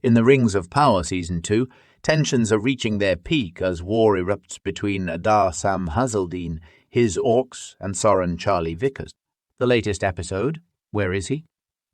In the Rings of Power Season 2, tensions are reaching their peak as war erupts between Adar Sam Hazeldine, his Orcs, and Sauron Charlie Vickers. The latest episode, Where Is He?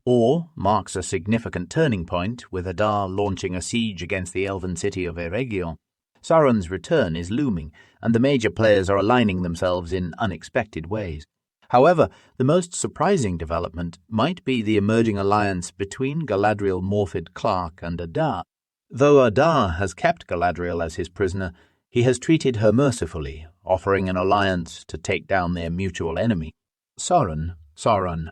Marks a significant turning point, with Adar launching a siege against the elven city of Eregion. Sauron's return is looming, and the major players are aligning themselves in unexpected ways. However, the most surprising development might be the emerging alliance between Galadriel Morfydd Clark and Adar. Though Adar has kept Galadriel as his prisoner, he has treated her mercifully, offering an alliance to take down their mutual enemy, Sauron.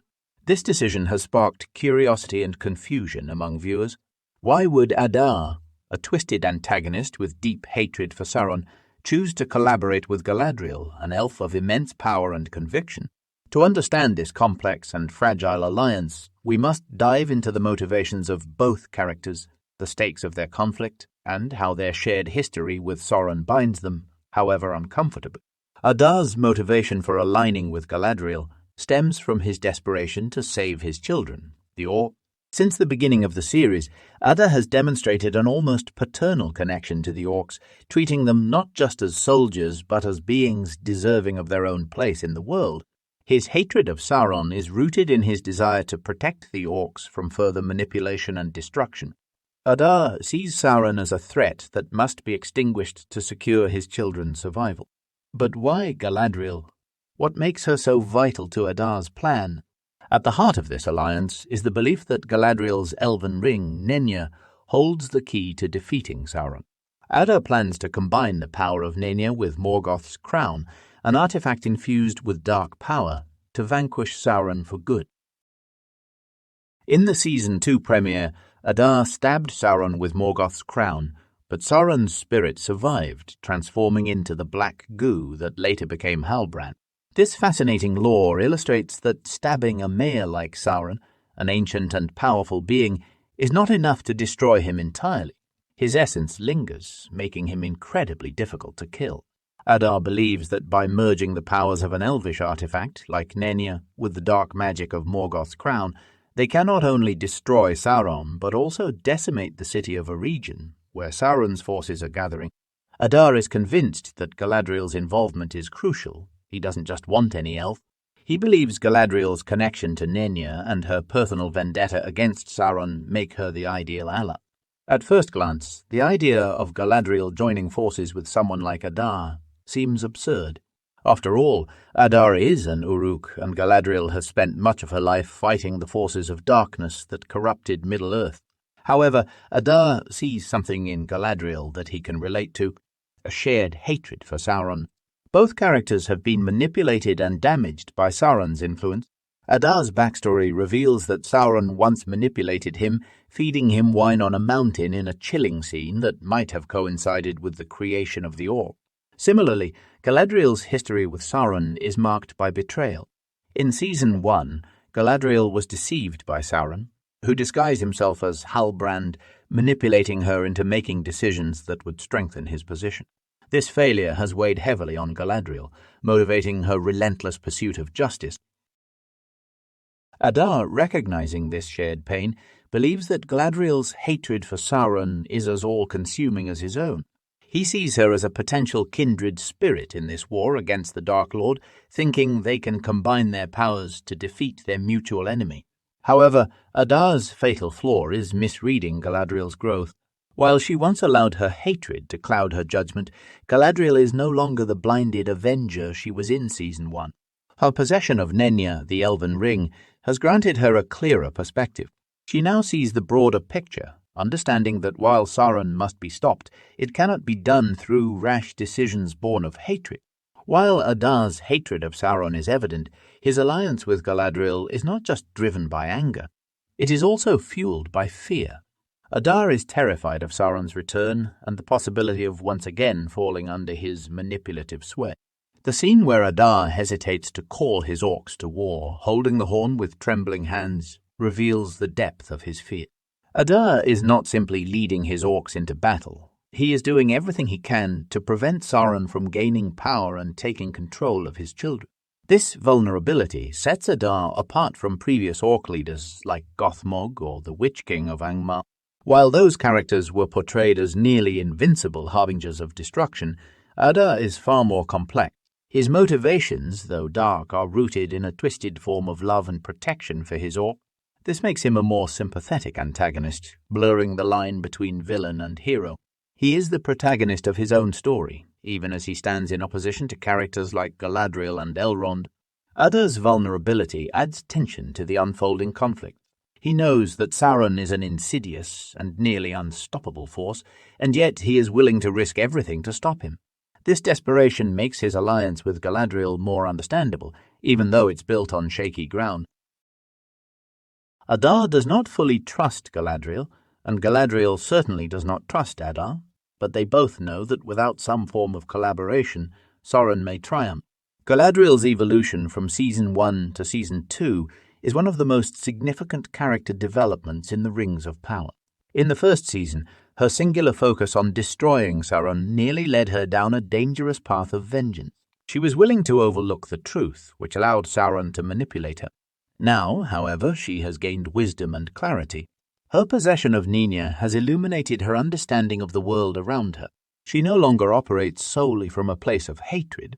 This decision has sparked curiosity and confusion among viewers. Why would Adar, a twisted antagonist with deep hatred for Sauron, choose to collaborate with Galadriel, an elf of immense power and conviction? To understand this complex and fragile alliance, we must dive into the motivations of both characters, the stakes of their conflict, and how their shared history with Sauron binds them, however uncomfortably. Adar's motivation for aligning with Galadriel stems from his desperation to save his children, the Orcs. Since the beginning of the series, Adar has demonstrated an almost paternal connection to the Orcs, treating them not just as soldiers but as beings deserving of their own place in the world. His hatred of Sauron is rooted in his desire to protect the Orcs from further manipulation and destruction. Adar sees Sauron as a threat that must be extinguished to secure his children's survival. But why Galadriel? What makes her so vital to Adar's plan? At the heart of this alliance is the belief that Galadriel's Elven Ring, Nenya, holds the key to defeating Sauron. Adar plans to combine the power of Nenya with Morgoth's crown, an artifact infused with dark power, to vanquish Sauron for good. In the Season 2 premiere, Adar stabbed Sauron with Morgoth's crown, but Sauron's spirit survived, transforming into the black goo that later became Halbrand. This fascinating lore illustrates that stabbing a mare like Sauron, an ancient and powerful being, is not enough to destroy him entirely. His essence lingers, making him incredibly difficult to kill. Adar believes that by merging the powers of an elvish artifact, like Nenya, with the dark magic of Morgoth's crown, they can not only destroy Sauron, but also decimate the city of Eregion, where Sauron's forces are gathering. Adar is convinced that Galadriel's involvement is crucial. He doesn't just want any elf. He believes Galadriel's connection to Nenya and her personal vendetta against Sauron make her the ideal ally. At first glance, the idea of Galadriel joining forces with someone like Adar seems absurd. After all, Adar is an Uruk, and Galadriel has spent much of her life fighting the forces of darkness that corrupted Middle-earth. However, Adar sees something in Galadriel that he can relate to, a shared hatred for Sauron. Both characters have been manipulated and damaged by Sauron's influence. Adar's backstory reveals that Sauron once manipulated him, feeding him wine on a mountain in a chilling scene that might have coincided with the creation of the Orcs. Similarly, Galadriel's history with Sauron is marked by betrayal. In Season 1, Galadriel was deceived by Sauron, who disguised himself as Halbrand, manipulating her into making decisions that would strengthen his position. This failure has weighed heavily on Galadriel, motivating her relentless pursuit of justice. Adar, recognizing this shared pain, believes that Galadriel's hatred for Sauron is as all-consuming as his own. He sees her as a potential kindred spirit in this war against the Dark Lord, thinking they can combine their powers to defeat their mutual enemy. However, Adar's fatal flaw is misreading Galadriel's growth. While she once allowed her hatred to cloud her judgment, Galadriel is no longer the blinded avenger she was in Season 1. Her possession of Nenya, the Elven Ring, has granted her a clearer perspective. She now sees the broader picture, understanding that while Sauron must be stopped, it cannot be done through rash decisions born of hatred. While Adar's hatred of Sauron is evident, his alliance with Galadriel is not just driven by anger. It is also fueled by fear. Adar is terrified of Sauron's return and the possibility of once again falling under his manipulative sway. The scene where Adar hesitates to call his orcs to war, holding the horn with trembling hands, reveals the depth of his fear. Adar is not simply leading his orcs into battle. He is doing everything he can to prevent Sauron from gaining power and taking control of his children. This vulnerability sets Adar apart from previous orc leaders like Gothmog or the Witch King of Angmar. While those characters were portrayed as nearly invincible harbingers of destruction, Adar is far more complex. His motivations, though dark, are rooted in a twisted form of love and protection for his orc. This makes him a more sympathetic antagonist, blurring the line between villain and hero. He is the protagonist of his own story, even as he stands in opposition to characters like Galadriel and Elrond. Adar's vulnerability adds tension to the unfolding conflict. He knows that Sauron is an insidious and nearly unstoppable force, and yet he is willing to risk everything to stop him. This desperation makes his alliance with Galadriel more understandable, even though it's built on shaky ground. Adar does not fully trust Galadriel, and Galadriel certainly does not trust Adar, but they both know that without some form of collaboration, Sauron may triumph. Galadriel's evolution from Season 1 to Season 2 is one of the most significant character developments in the Rings of Power. In the first season, her singular focus on destroying Sauron nearly led her down a dangerous path of vengeance. She was willing to overlook the truth, which allowed Sauron to manipulate her. Now, however, she has gained wisdom and clarity. Her possession of Nenya has illuminated her understanding of the world around her. She no longer operates solely from a place of hatred.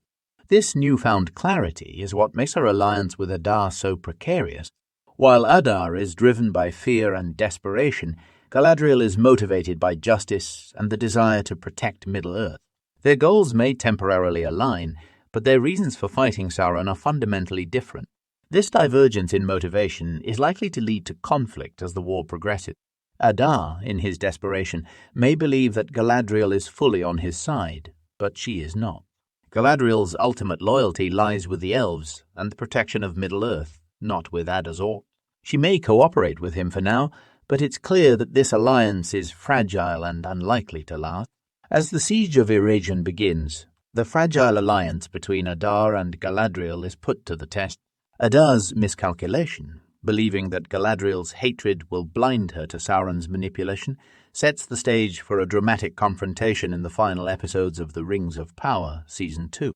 This newfound clarity is what makes her alliance with Adar so precarious. While Adar is driven by fear and desperation, Galadriel is motivated by justice and the desire to protect Middle-earth. Their goals may temporarily align, but their reasons for fighting Sauron are fundamentally different. This divergence in motivation is likely to lead to conflict as the war progresses. Adar, in his desperation, may believe that Galadriel is fully on his side, but she is not. Galadriel's ultimate loyalty lies with the elves and the protection of Middle-earth, not with Adar's orc. She may cooperate with him for now, but it's clear that this alliance is fragile and unlikely to last. As the siege of Eregion begins, the fragile alliance between Adar and Galadriel is put to the test. Adar's miscalculation, believing that Galadriel's hatred will blind her to Sauron's manipulation, sets the stage for a dramatic confrontation in the final episodes of The Rings of Power, Season 2.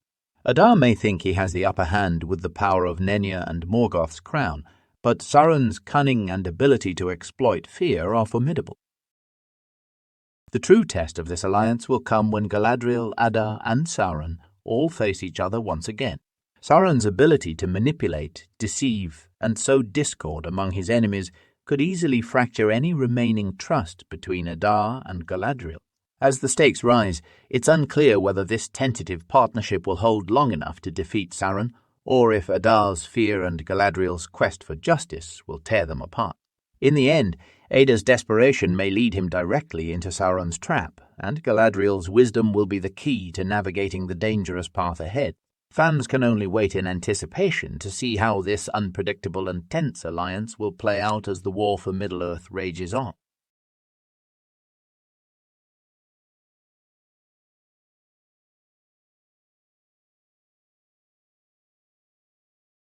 Adar may think he has the upper hand with the power of Nenya and Morgoth's crown, but Sauron's cunning and ability to exploit fear are formidable. The true test of this alliance will come when Galadriel, Adar, and Sauron all face each other once again. Sauron's ability to manipulate, deceive, and sow discord among his enemies could easily fracture any remaining trust between Adar and Galadriel. As the stakes rise, it's unclear whether this tentative partnership will hold long enough to defeat Sauron, or if Adar's fear and Galadriel's quest for justice will tear them apart. In the end, Adar's desperation may lead him directly into Sauron's trap, and Galadriel's wisdom will be the key to navigating the dangerous path ahead. Fans can only wait in anticipation to see how this unpredictable and tense alliance will play out as the war for Middle-earth rages on.